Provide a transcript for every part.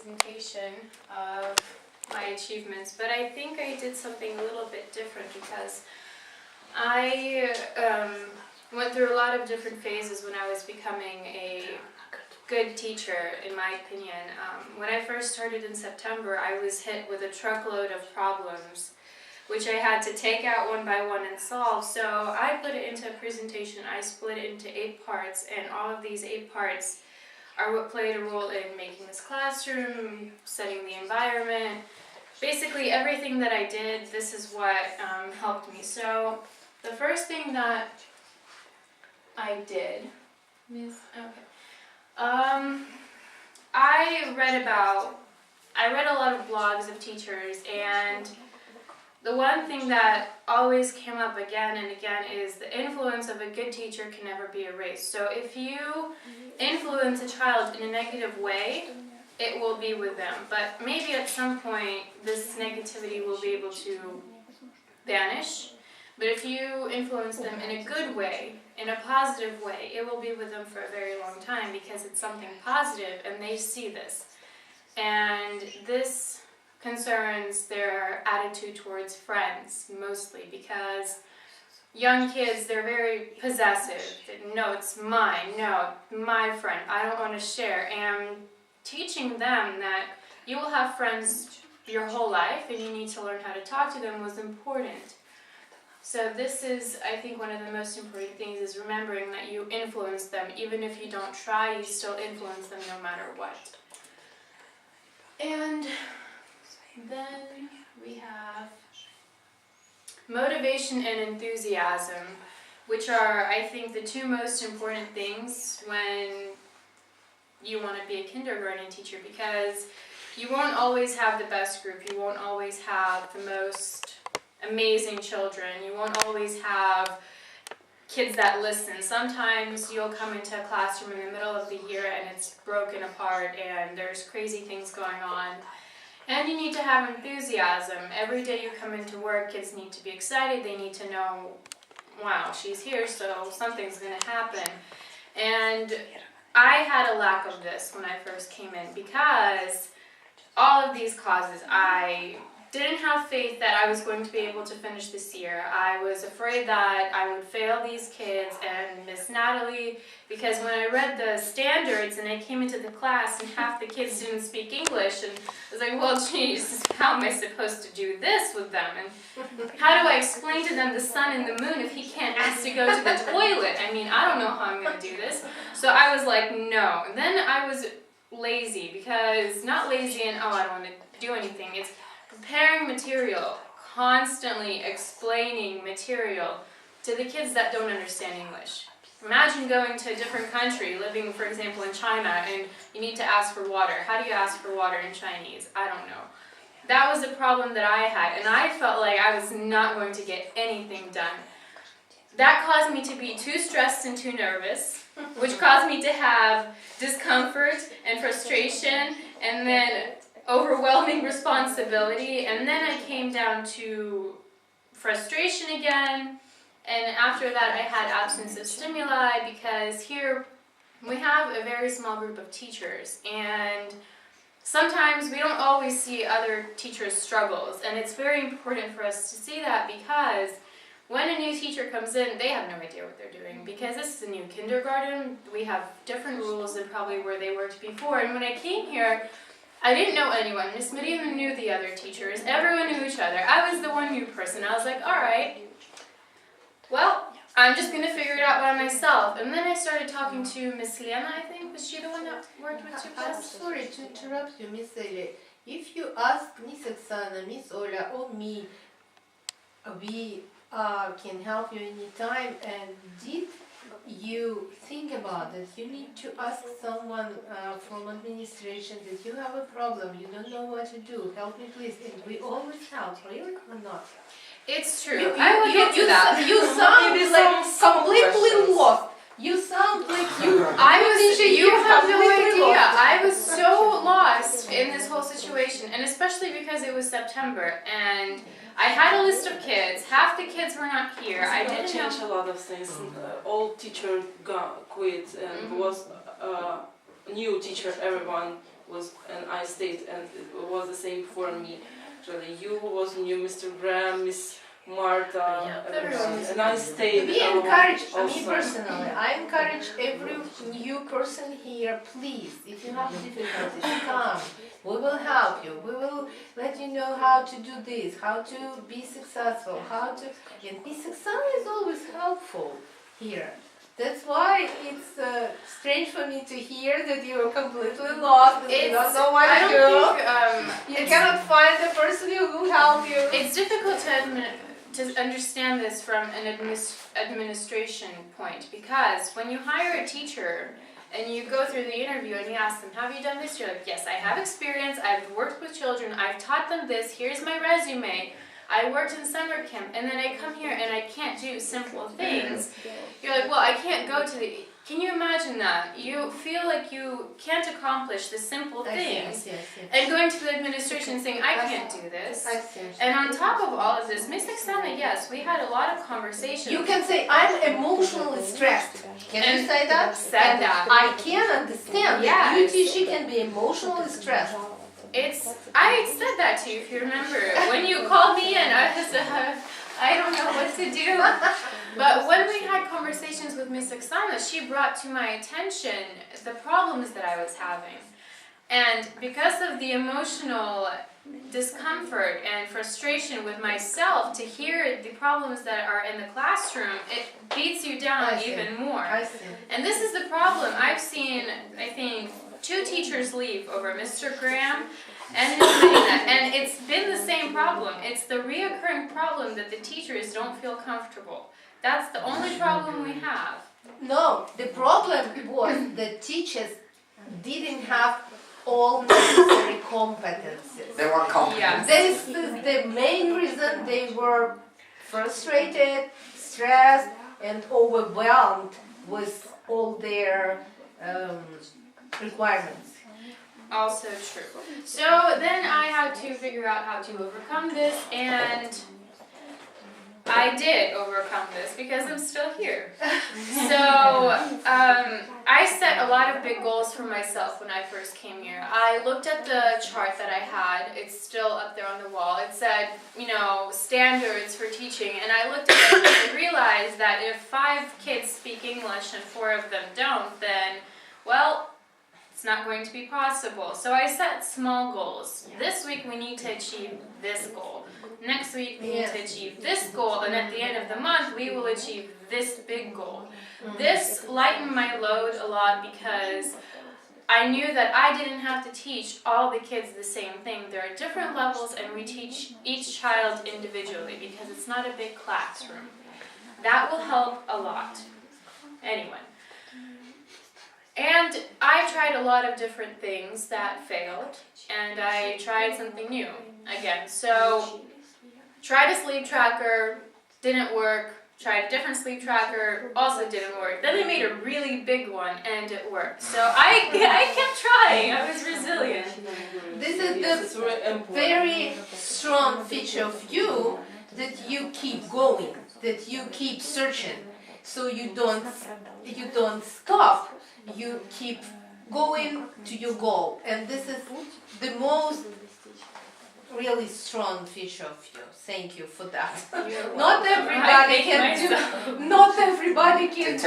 presentation of my achievements, but I think I did something a little bit different because I went through a lot of different phases when I was becoming a good teacher, in my opinion. When I first started in September, I was hit with a truckload of problems, which I had to take out one by one and solve. So I put it into a presentation. I split it into 8 parts, and all of these 8 parts are what played a role in making this classroom, setting the environment. Basically everything that I did, this is what helped me. So the first thing that I did, I read a lot of blogs of teachers, and the one thing that always came up again and again is the influence of a good teacher can never be erased. So if you influence a child in a negative way, it will be with them. But maybe at some point this negativity will be able to vanish. But if you influence them in a good way, in a positive way, it will be with them for a very long time because it's something positive and they see this. And this concerns their attitude towards friends, mostly, because young kids, they're very possessive. No, it's mine. No, my friend. I don't want to share. And teaching them that you will have friends your whole life and you need to learn how to talk to them was important. So this is, I think, one of the most important things is remembering that you influence them. Even if you don't try, you still influence them no matter what. And then we have motivation and enthusiasm, which are, I think, the 2 most important things when you want to be a kindergarten teacher, because you won't always have the best group, you won't always have the most amazing children, you won't always have kids that listen. Sometimes you'll come into a classroom in the middle of the year and it's broken apart and there's crazy things going on. And you need to have enthusiasm. Every day you come into work, kids need to be excited. They need to know, wow, she's here, so something's going to happen. And I had a lack of this when I first came in because all of these causes, I didn't have faith that I was going to be able to finish this year. I was afraid that I would fail these kids and Miss Natalie, because when I read the standards and I came into the class and half the kids didn't speak English, and I was like, well, geez, how am I supposed to do this with them? And how do I explain to them the sun and the moon if he can't ask to go to the toilet? I mean, I don't know how I'm going to do this. So I was like, no. And then I was lazy, because not lazy and, oh, I don't want to do anything. It's preparing material, constantly explaining material to the kids that don't understand English. Imagine going to a different country, living, for example, in China, and you need to ask for water. How do you ask for water in Chinese? I don't know. That was a problem that I had, and I felt like I was not going to get anything done. That caused me to be too stressed and too nervous, which caused me to have discomfort and frustration, and then overwhelming responsibility, and then I came down to frustration again, and after that I had absence of stimuli, because here we have a very small group of teachers, and sometimes we don't always see other teachers' struggles, and it's very important for us to see that, because when a new teacher comes in, they have no idea what they're doing, because this is a new kindergarten. We have different rules than probably where they worked before, and when I came here, I didn't know anyone. Miss Miriam knew the other teachers. Everyone knew each other. I was the one new person. I was like, all right, well, I'm just going to figure it out by myself. And then I started talking to Miss Lena, I think. Was she the one that worked with you I'm guys? sorry to interrupt you, Miss Ele. If you ask Miss Oksana, Miss Ola, or me, we can help you anytime. And did you think about that? You need to ask someone from administration that you have a problem, you don't know what to do, help me please, and we always help, really or not? It's true. I will get to that. You sound like completely lost. You sound like you have no completely idea. lost. I was so lost in this whole situation, and especially because it was September, and I had a list of kids. Half the kids were not here. I didn't change a lot of things. Old teacher quit, and was new teacher. Everyone and I stayed, and it was the same for me. Actually, you was new, Mr. Graham, Miss Martha, everyone. and I stayed. We encourage, me also. personally, I encourage every new person here, please, if you have difficulties, come. We will help you. We will let you know how to do this, how to be successful, how to... And Miss Oksana is always helpful here. That's why it's strange for me to hear that you are completely lost and you don't know what I to do. don't think You it's- cannot find the person who will help you. It's difficult to understand this from an administration point, because when you hire a teacher and you go through the interview and you ask them, have you done this? You're like, yes, I have experience, I've worked with children, I've taught them this, here's my resume, I worked in summer camp, and then I come here and I can't do simple things. You're like, well, I can't go to the... Can you imagine that? You feel like you can't accomplish the simple things, Yes. and going to the administration saying, I can't do this. I see. And on top of all of this, Miss Oksana, yes, we had a lot of conversations. You can say, I'm emotionally stressed. Can you And say that? said that. I can understand that you teacher can be emotionally stressed. I said that to you, if you remember. When you called me and I was, I don't know what to do. But when we had conversations with Miss Oksana, she brought to my attention the problems that I was having. And because of the emotional discomfort and frustration with myself, to hear the problems that are in the classroom, it beats you down even more. I see. And this is the problem. I've seen, I think, 2 teachers leave over Mr. Graham and Ms. Medina, and it's been the same problem. It's the reoccurring problem that the teachers don't feel comfortable. That's the only problem we have. No, the problem was the teachers didn't have all necessary competencies. They weren't competent. Yeah. This is the main reason they were frustrated, stressed, and overwhelmed with all their requirements. Also true. So then I had to figure out how to overcome this, and I did overcome this because I'm still here. So I set a lot of big goals for myself when I first came here. I looked at the chart that I had. It's still up there on the wall. It said, you know, standards for teaching, and I looked at it and I realized that if 5 kids speak English and 4 of them don't, then, well, it's not going to be possible. So I set small goals. This week we need to achieve this goal. Next week we need to achieve this goal, and at the end of the month we will achieve this big goal. This lightened my load a lot because I knew that I didn't have to teach all the kids the same thing. There are different levels and we teach each child individually because it's not a big classroom. That will help a lot. Anyway. And I tried a lot of different things that failed, and I tried something new again. So, tried a sleep tracker, didn't work. Tried a different sleep tracker, also didn't work. Then they made a really big one, and it worked. So I kept trying. I was resilient. This is the very strong feature of you, that you keep going, that you keep searching. So you don't stop. You keep going to your goal, and this is the most really strong feature of you. Thank you for that. Not everybody can do. Not everybody can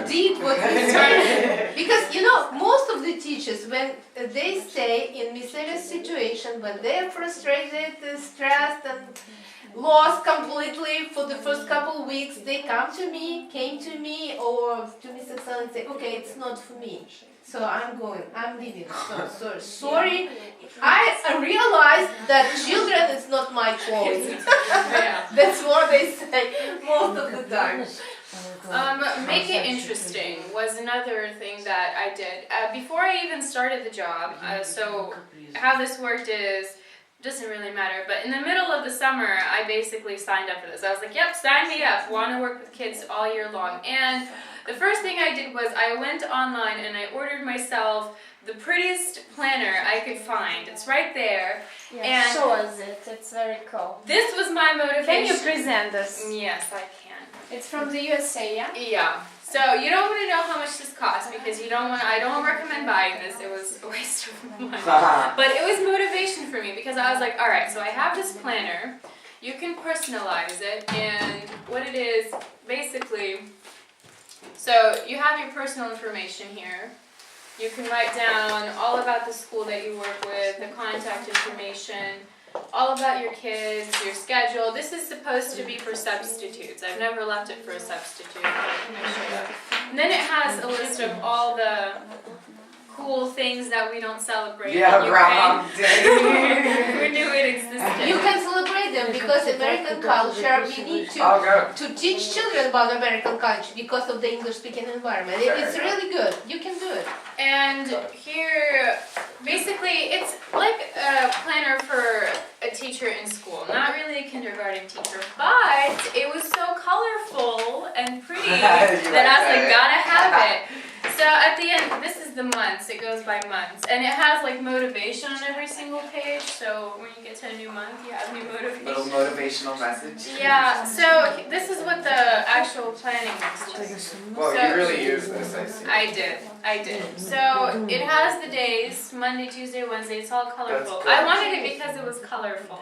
did what we did. Because you know, most of the teachers, when they stay in miscellaneous situation, when they are frustrated, stressed, and lost completely for the first couple of weeks, they came to me or to Miss Oksana and say, okay, it's not for me. So I'm leaving. So sorry. I realized that children is not my calling. That's what they say most of the time. Make it interesting was another thing that I did. Before I even started the job, so how this worked is, doesn't really matter, but in the middle of the summer, I basically signed up for this. I was like, yep, sign me up, want to work with kids all year long. And the first thing I did was I went online and I ordered myself the prettiest planner I could find. It's right there. Yeah, and show us it. It's very cool. This was my motivation. Can you present this? Yes, I can. It's from the USA, yeah? Yeah. So you don't want to know how much this costs because you don't want. I don't recommend buying this. It was a waste of money. But it was motivation for me because I was like, all right, so I have this planner. You can personalize it, and what it is basically. So you have your personal information here. You can write down all about the school that you work with, the contact information, all about your kids, your schedule. This is supposed to be for substitutes. I've never left it for a substitute. And then it has a list of all the cool things that we don't celebrate. Yeah, in Groundhog Day. We knew it existed. You can celebrate them because American culture, we need I'll go. to teach children about American culture because of the English speaking environment. It's really good. You can do it. And here, basically, it's like a planner for a teacher in school. Not really a kindergarten teacher, but it was so colorful and pretty that I was like, gotta have it. So at the end, this is the months. It goes by months. And it has like motivation on every single page. So when you get to a new month, you have new motivation. Little motivational message. Yeah, so this is what the actual planning is. Well, So- you really use this, I see. I did. So it has the days, Monday, Tuesday, Wednesday, it's all colorful. That's good. I wanted it because it was colorful.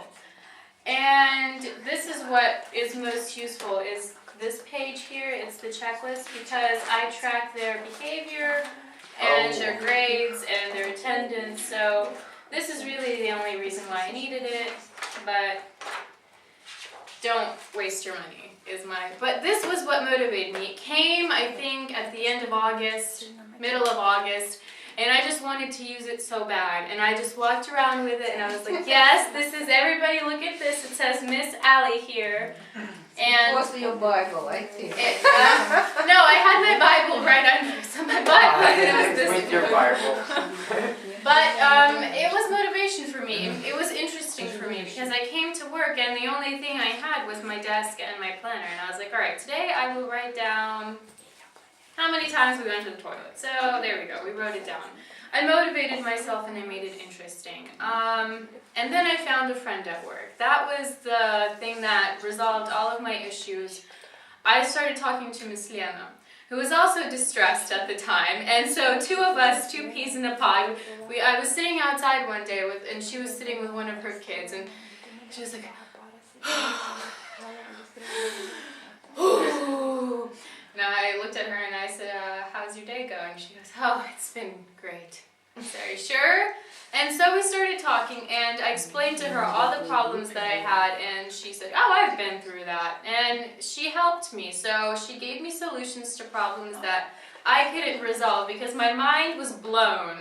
And this is what is most useful is this page here, it's the checklist because I track their behavior and their grades and their attendance. So this is really the only reason why I needed it, but don't waste your money but this was what motivated me. It came, I think, at the end of August, middle of August, and I just wanted to use it so bad. And I just walked around with it and I was like, yes, this is, everybody look at this. It says Miss Allie here. And What's your Bible, I think. no, I had my Bible right under, so my Bible was this. With your Bible. But it was motivation for me. It was interesting for me because I came to work and the only thing I had was my desk and my planner. And I was like, all right, today I will write down how many times we went to the toilet. So there we go, we wrote it down. I motivated myself and I made it interesting. And then I found a friend at work. That was the thing that resolved all of my issues. I started talking to Miss Lena, who was also distressed at the time. And so two of us, two peas in a pod, I was sitting outside one day and she was sitting with one of her kids and she was like, and I looked at her and I said, how's your day going? She goes, oh, it's been great. I said, are you sure? And so we started talking and I explained to her all the problems that I had and she said, oh, I've been through that. And she helped me. So she gave me solutions to problems that I couldn't resolve because my mind was blown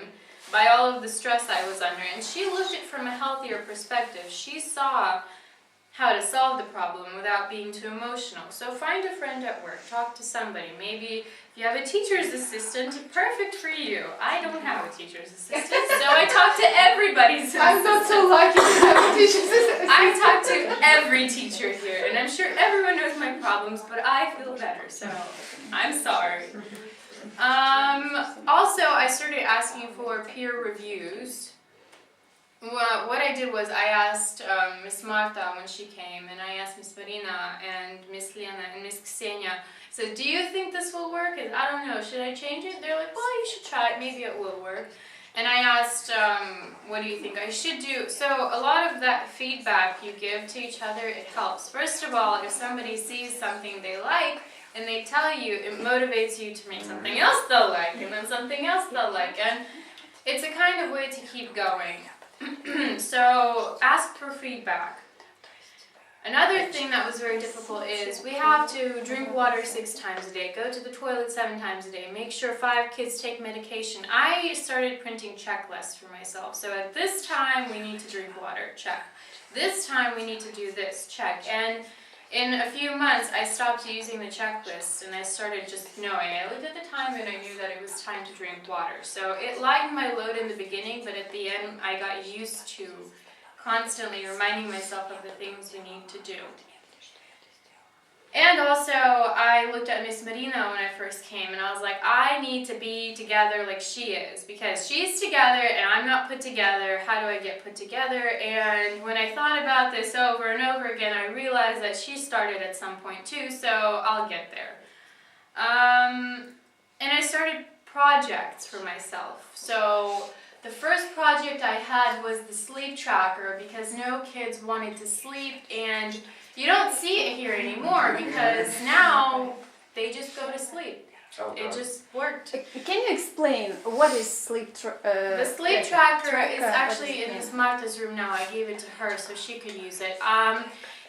by all of the stress I was under. And she looked at it from a healthier perspective. She saw how to solve the problem without being too emotional. So find a friend at work, talk to somebody. Maybe if you have a teacher's assistant, perfect for you. I don't have a teacher's assistant, so I talk to everybody's assistant. I'm not so lucky to have a teacher's assistant. I talk to every teacher here, and I'm sure everyone knows my problems, but I feel better, so I'm sorry. Also, I started asking for peer reviews. Well, what I did was I asked Miss Marta when she came, and I asked Miss Marina and Miss Lena and Miss Ksenia. So, do you think this will work? And I don't know, should I change it? They're like, well, you should try it, maybe it will work. And I asked, what do you think I should do? So, a lot of that feedback you give to each other, it helps. First of all, if somebody sees something they like, and they tell you, it motivates you to make something else they'll like, and then something else they'll like. And it's a kind of way to keep going. So ask for feedback. Another thing that was very difficult is we have to drink water 6 times a day, go to the toilet 7 times a day, make sure 5 kids take medication. I started printing checklists for myself. So at this time we need to drink water, check. This time we need to do this, check. And in a few months, I stopped using the checklist and I started just knowing. I looked at the time and I knew that it was time to drink water. So it lightened my load in the beginning, but at the end, I got used to constantly reminding myself of the things we need to do. And also, I looked at Miss Marina when I first came and I was like, I need to be together like she is because she's together and I'm not put together. How do I get put together? And when I thought about this over and over again, I realized that she started at some point too, so I'll get there. And I started projects for myself. So the first project I had was the sleep tracker because no kids wanted to sleep, and you don't see it here anymore because now they just go to sleep. Oh, It God. just worked. Can you explain what is sleep The sleep tracker is tracker, actually in Miss Martha's room now. I gave it to her so she could use it.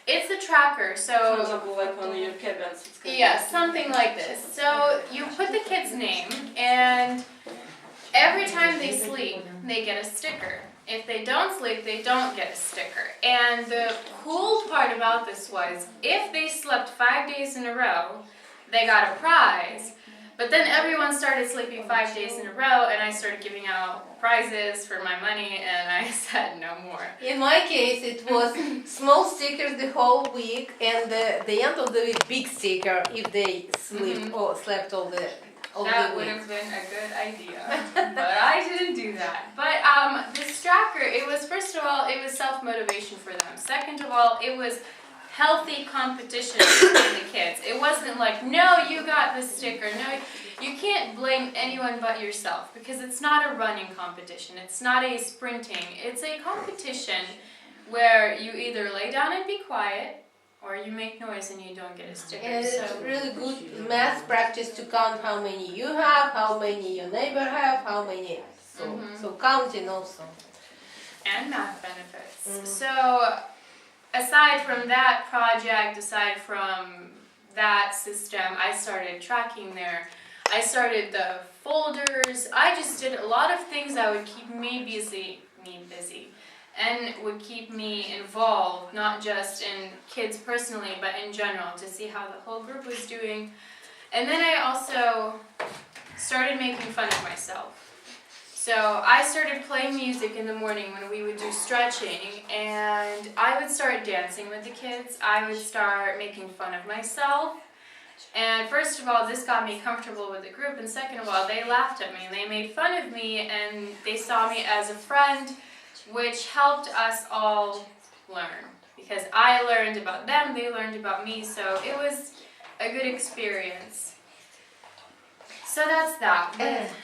It's a tracker, For so example, like on your cabins. It's kind yeah, something like this. So you put the kid's name, and every time they sleep, they get a sticker. If they don't sleep, they don't get a sticker. And the cool part about this was, if they slept 5 days in a row, they got a prize. But then everyone started sleeping 5 days in a row, and I started giving out prizes for my money, and I said no more. In my case, it was small stickers the whole week, and the end of the week, big sticker if they slept or slept all the That would week. have been a good idea, but I didn't do that. But this tracker, it was, first of all, it was self-motivation for them. Second of all, it was healthy competition between the kids. It wasn't like, no, you got the sticker. No, you can't blame anyone but yourself because it's not a running competition. It's not a sprinting. It's a competition where you either lay down and be quiet or you make noise and you don't get a sticker. And it's So really good math practice to count how many you have, how many your neighbor have, how many. So counting also. and math benefits. So aside from that project, aside from that system, I started tracking I started the folders. I just did a lot of things that would keep me busy, and would keep me involved, not just in kids personally, but in general, to see how the whole group was doing. And then I also started making fun of myself. So I started playing music in the morning when we would do stretching, and I would start dancing with the kids. I would start making fun of myself. And first of all, this got me comfortable with the group, and second of all, they laughed at me. They made fun of me, and they saw me as a friend, which helped us all learn. Because I learned about them, they learned about me, so it was a good experience. So that's that.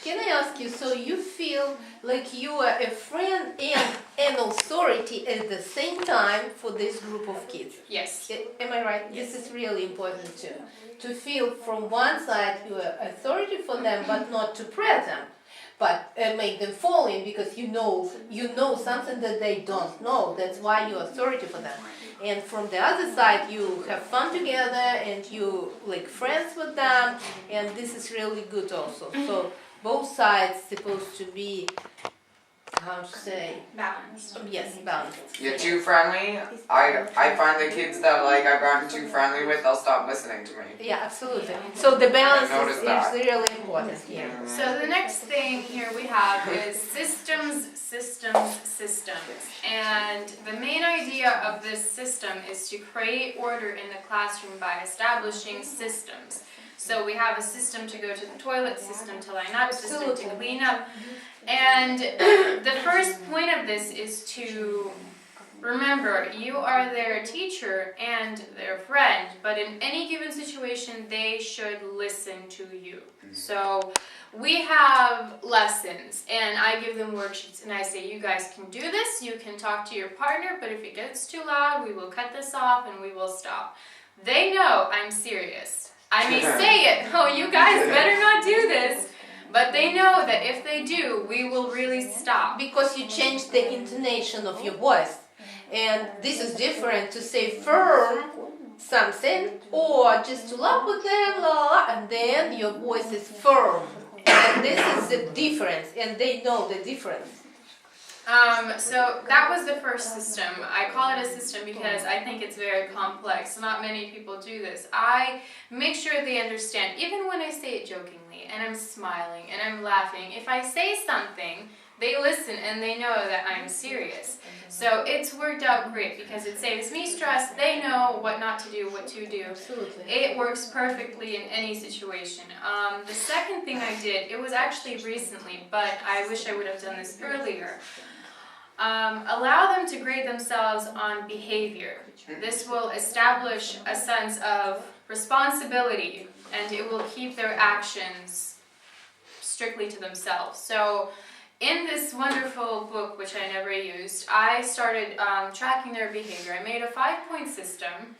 Can I ask you, so you feel like you are a friend and an authority at the same time for this group of kids? Yes. Am I right? This is really important too. To feel from one side you are authority for them, but not to press them, but make them fall in because you know something that they don't know. That's why you're authority for them. And from the other side, you have fun together and you like friends with them, and this is really good also. So both sides supposed to be, how to say, Balanced. yes, balanced. You're too friendly. I find the kids that like I've gotten too friendly with, they'll stop listening to me. Yeah, absolutely. So the balance I noticed is that. really important here. So the next thing here we have is systems. And the main idea of this system is to create order in the classroom by establishing systems. So we have a system to go to the toilet, system to line up, system to clean up. And the first point of this is to remember, you are their teacher and their friend, but in any given situation, they should listen to you. So we have lessons, and I give them worksheets, and I say, you guys can do this, you can talk to your partner, but if it gets too loud, we will cut this off and we will stop. They know I'm serious. I may say it, oh, you guys better not do this, but they know that if they do, we will really stop. Because you change the intonation of your voice. And this is different to say firm something or just to laugh with them, la, la, and then your voice is firm. And this is the difference, and they know the difference. So that was the first system. I call it a system because I think it's very complex. Not many people do this. I make sure they understand, even when I say it jokingly, and I'm smiling, and I'm laughing. If I say something, they listen and they know that I'm serious. So it's worked out great because it saves me stress. They know what not to do, what to do. Absolutely. It works perfectly in any situation. The second thing I did, it was actually recently, but I wish I would have done this earlier. Allow them to grade themselves on behavior. This will establish a sense of responsibility and it will keep their actions strictly to themselves. So in this wonderful book, which I never used, I started tracking their behavior. I made a 5-point system,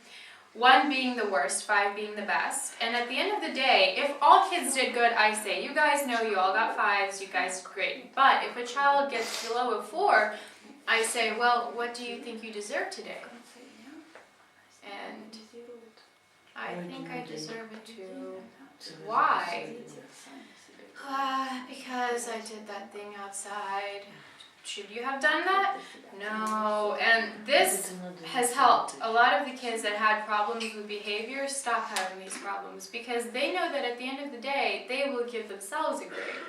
1 being the worst, 5 being the best. And at the end of the day, if all kids did good, I say, you guys know you all got 5s, you guys did great. But if a child gets below a 4, I say, well, what do you think you deserve today? And I think I deserve it too. Why? Because I did that thing outside. Should you have done that? No. And this has helped a lot of the kids that had problems with behavior stop having these problems, because they know that at the end of the day, they will give themselves a grade.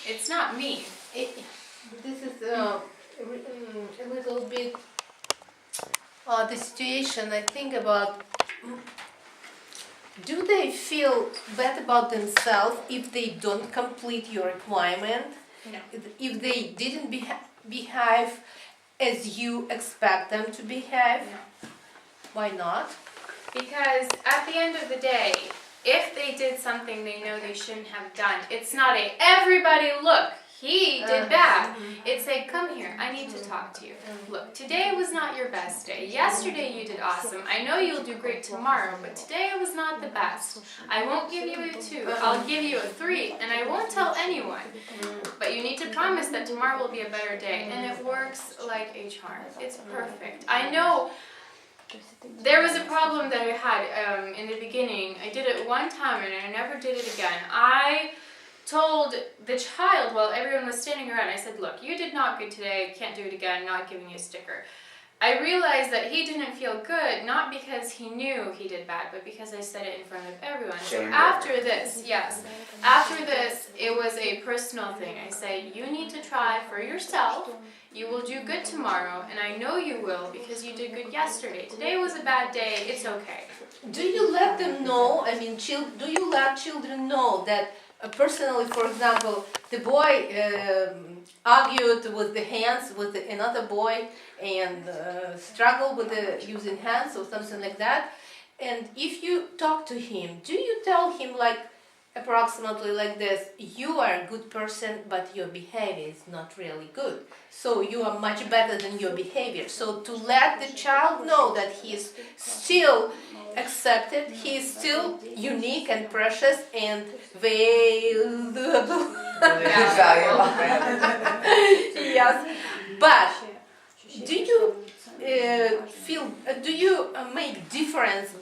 It's not me. This is a little bit the situation I think about. Do they feel bad about themselves if they don't complete your requirement? No. If they didn't behave as you expect them to behave? No. Why not? Because at the end of the day, if they did something they know they shouldn't have done, it's not a, everybody look, he did bad. It's a, come here, I need to talk to you. Look, today was not your best day. Yesterday you did awesome. I know you'll do great tomorrow, but today was not the best. I won't give you a 2, I'll give you a 3, and I won't tell anyone. But you need to promise that tomorrow will be a better day. And it works like a charm. It's perfect. I know there was a problem that I had in the beginning. I did it one time and I never did it again. I told the child while everyone was standing around, I said, look, you did not good today, can't do it again, not giving you a sticker. I realized that he didn't feel good, not because he knew he did bad, but because I said it in front of everyone. So after this, yes, after this, it was a personal thing. I say, you need to try for yourself. You will do good tomorrow, and I know you will because you did good yesterday. Today was a bad day, it's okay. Do you let them know, I mean, do you let children know that personally, for example, the boy argued with the hands with another boy and struggled with using hands or something like that, and if you talk to him, do you tell him like approximately like this, you are a good person but your behavior is not really good, so you are much better than your behavior, so to let the child know that he is still accepted, he is still unique and precious and valuable. Yes, but do you do you make difference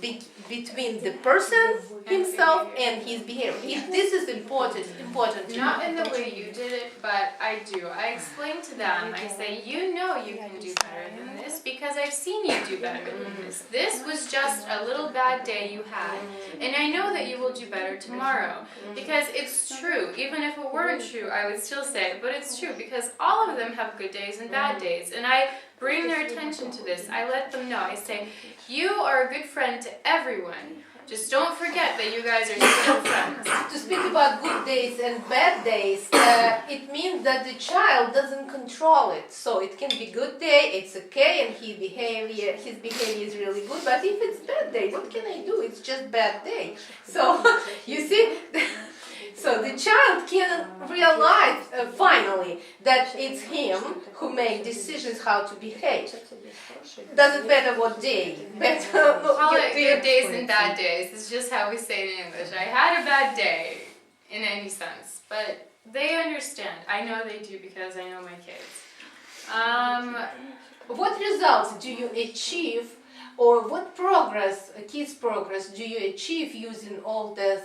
between the person himself and his behavior? This is important to Not know. in the way you did it, but I do. I explain to them, I say, you know you can do better than this because I've seen you do better than this. This was just a little bad day you had, and I know that you will do better tomorrow. Because it's true. Even if it weren't true, I would still say it, but it's true because all of them have good days and bad days, and I bring their attention to this. I let them know. I say, you are a good friend to everyone. Just don't forget that you guys are still friends. To speak about good days and bad days, it means that the child doesn't control it. So it can be good day, it's okay, and his behavior is really good. But if it's bad day, what can I do? It's just bad day. So you see. So the child can realize finally that it's him who makes decisions how to behave. Doesn't matter what day. Call it good days and bad days. It's just how we say it in English. I had a bad day in any sense, but they understand. I know they do because I know my kids. What results do you achieve, or what progress, kids' progress, do you achieve using all this?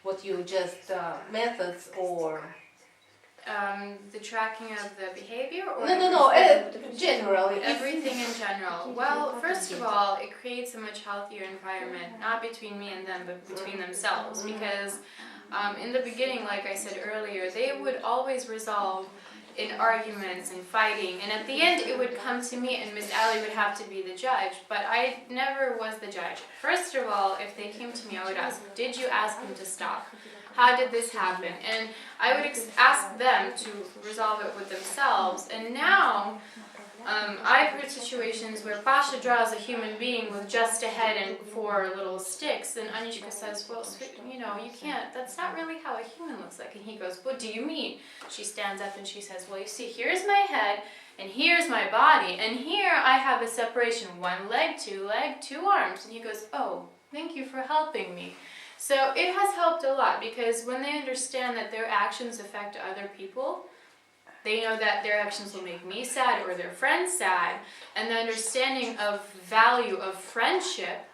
What you just methods or the tracking of the behavior, or no, generally everything in general. Well, first of all, it creates a much healthier environment, not between me and them, but between themselves. Because in the beginning, like I said earlier, they would always resolve in arguments and fighting, and at the end it would come to me and Miss Ali would have to be the judge, but I never was the judge. First of all, if they came to me, I would ask, did you ask him to stop? How did this happen? And I would ask them to resolve it with themselves, and now I've heard situations where Pasha draws a human being with just a head and 4 little sticks, and Anishka says, well, you know, you can't, that's not really how a human looks like. And he goes, what do you mean? She stands up and she says, well, you see, here's my head, and here's my body, and here I have a separation, 1 leg, 2 arms. And he goes, oh, thank you for helping me. So it has helped a lot, because when they understand that their actions affect other people, they know that their actions will make me sad or their friends sad, and the understanding of value of friendship,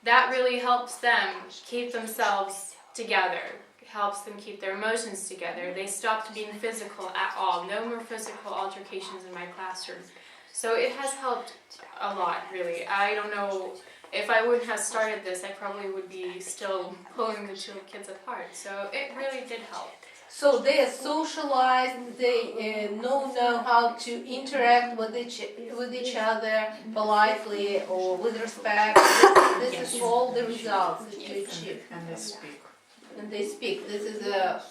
that really helps them keep themselves together, helps them keep their emotions together. They stopped being physical at all. No more physical altercations in my classroom. So it has helped a lot, really. I don't know, if I wouldn't have started this, I probably would be still pulling the 2 kids apart. So it really did help. So they are socialized, they know how to interact with each other politely or with respect. This is all the results that you achieve. And they speak. And they speak. This is a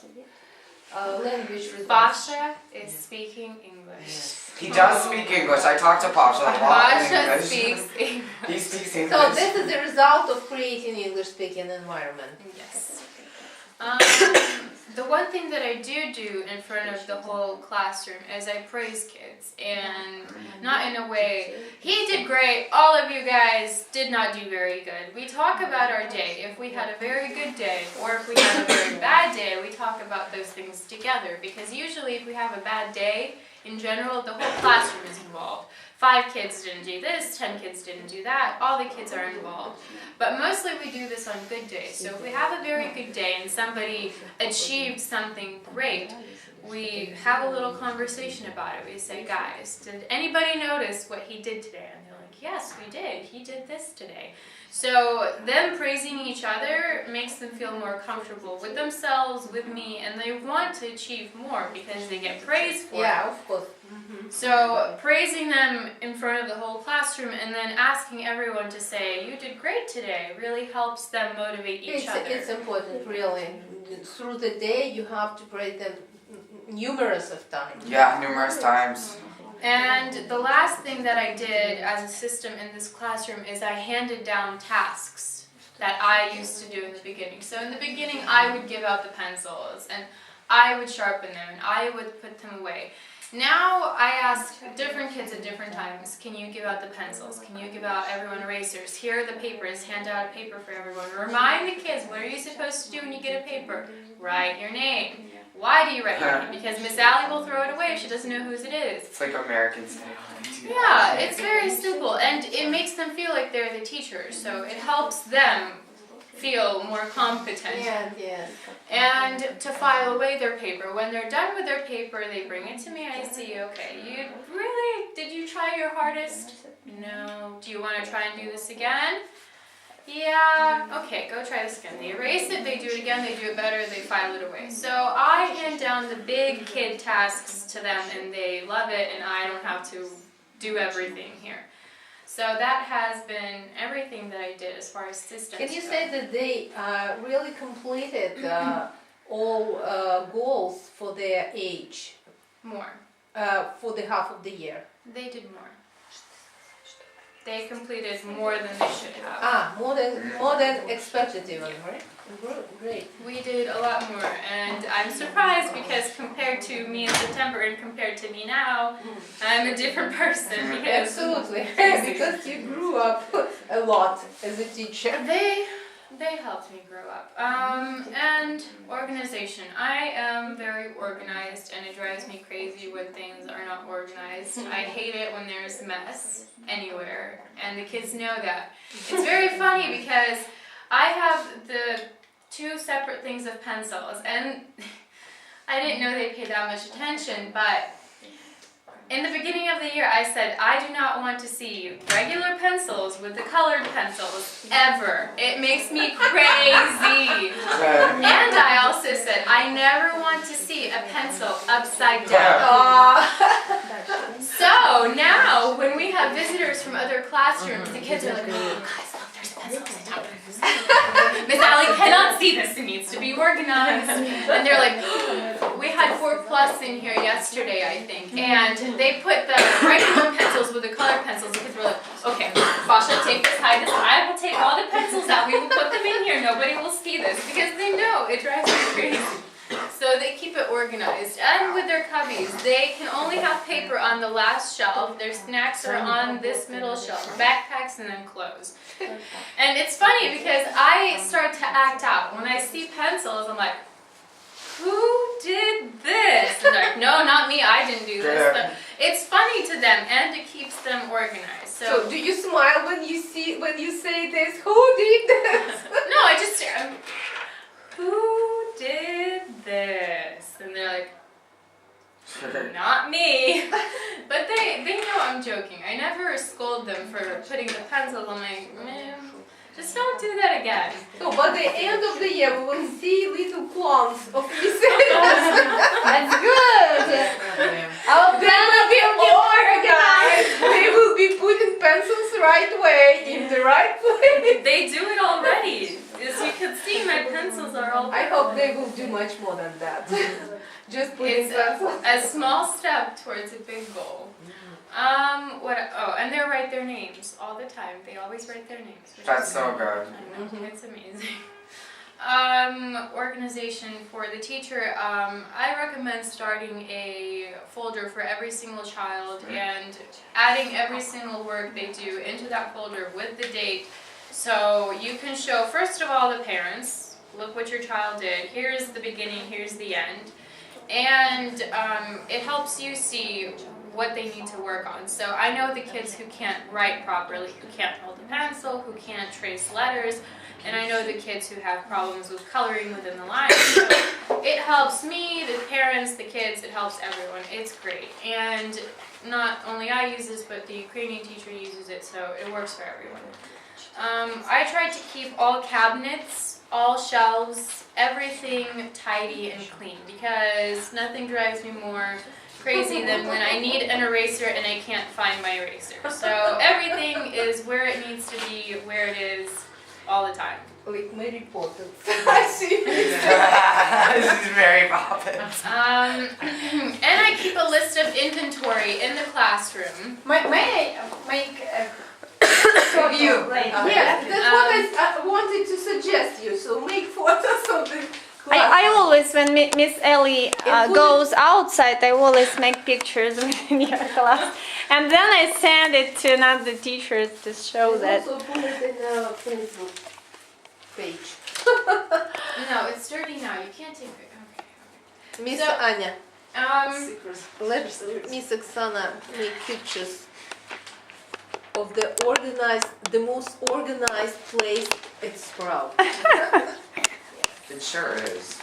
language result. Pasha is speaking English. He does speak English. I talk to Pasha a lot in Pasha English. speaks English. He speaks So English. this is the result of creating English-speaking environment. Yes. The one thing that I do in front of the whole classroom is I praise kids, and not in a way, he did great, all of you guys did not do very good. We talk about our day. If we had a very good day, or if we had a very bad day, we talk about those things together, because usually if we have a bad day, in general, the whole classroom is involved. 5 kids didn't do this, 10 kids didn't do that, all the kids are involved. But mostly we do this on good days. So if we have a very good day and somebody achieved something great, we have a little conversation about it. We say, guys, did anybody notice what he did today? And they're like, yes, we did. He did this today. So them praising each other makes them feel more comfortable with themselves, with me, and they want to achieve more because they get praised for it. Yeah, of course. So praising them in front of the whole classroom and then asking everyone to say, you did great today, really helps them motivate each other. It's important, really. Through the day, you have to praise them numerous of times. Yeah, numerous times. And the last thing that I did as a system in this classroom is I handed down tasks that I used to do in the beginning. So in the beginning, I would give out the pencils and I would sharpen them and I would put them away. Now I ask different kids at different times, can you give out the pencils? Can you give out everyone erasers? Here are the papers, hand out a paper for everyone. Remind the kids, what are you supposed to do when you get a paper? Write your name. Why do you write your name? Because Miss Allie will throw it away if she doesn't know whose it is. It's like American style. Yeah, it's very simple and it makes them feel like they're the teachers, so it helps them feel more competent. Yes. And to file away their paper. When they're done with their paper, they bring it to me. I see, okay, did you try your hardest? No. Do you want to try and do this again? Yeah. Okay, go try this again. They erase it, they do it again, they do it better, they file it away. So I hand down the big kid tasks to them and they love it and I don't have to do everything here. So that has been everything that I did as far as systems Can you go. say that they really completed all goals for their age More. for the half of the year? They did more. They completed more than they should have. More than expected even, right? Great. We did a lot more, and I'm surprised because compared to me in September and compared to me now, I'm a different person because Absolutely, because you grew up a lot as a teacher. they helped me grow up. And organization. I am very organized, and it drives me crazy when things are not organized. I hate it when there's mess anywhere, and the kids know that. It's very funny because I have the 2 separate things of pencils, and I didn't know they paid that much attention, but in the beginning of the year I said, I do not want to see regular pencils with the colored pencils ever. It makes me crazy. And I also said, I never want to see a pencil upside down. So now, when we have visitors from other classrooms, the kids are like, oh guys, look, there's pencils upside down. Miss Allie cannot see this, it needs to be organized. And they're like, we had 4+ in here yesterday, I think, and they put the regular pencils it drives me crazy. So they keep it organized. And with their cubbies, they can only have paper on the last shelf. Their snacks are on this middle shelf. Backpacks and then clothes. And it's funny because I start to act out. When I see pencils, I'm like, who did this? And they're like, no, not me, I didn't do this. But it's funny to them and it keeps them organized. So do you smile when you say this? Who did this? No, I just who did this? And they're like, not me. But they know I'm joking. I never scold them for putting the pencils. I'm like, man, just don't do that again. So by the end of the year, we will see little clones of Miss That's good. Our They will be organized. They will be putting pencils right way in the right place. They do it already. As you can see, my pencils are all. I hope they will do much more than that. Just putting It's pencils. a small step towards a big goal. And they write their names all the time. They always write their names. Which That's is so good. I know, it's amazing. Organization for the teacher. I recommend starting a folder for every single child and adding every single work they do into that folder with the date. So you can show, first of all, the parents, look what your child did. Here's the beginning, here's the end. And it helps you see what they need to work on. So I know the kids who can't write properly, who can't hold a pencil, who can't trace letters, and I know the kids who have problems with coloring within the lines. So it helps me, the parents, the kids, it helps everyone. It's great. And not only I use this, but the Ukrainian teacher uses it, so it works for everyone. I try to keep all cabinets, all shelves, everything tidy and clean because nothing drives me more crazy than when I need an eraser and I can't find my eraser. So everything is where it needs to be, where it is, all the time. Like Mary Poppins. I see. This is very Poppins. And I keep a list of inventory in the classroom. May I make a You. Yes, that's what I wanted to suggest you. So make photos of the class. I always, when Miss Ellie goes outside, I always make pictures in your class. And then I send it to another teacher to show And that. also put it in a Facebook page. No, it's dirty now. You can't take it. Okay. Miss So- Anya, Secrets. let Miss Oksana make pictures of the most organized place at Sprout. It sure is.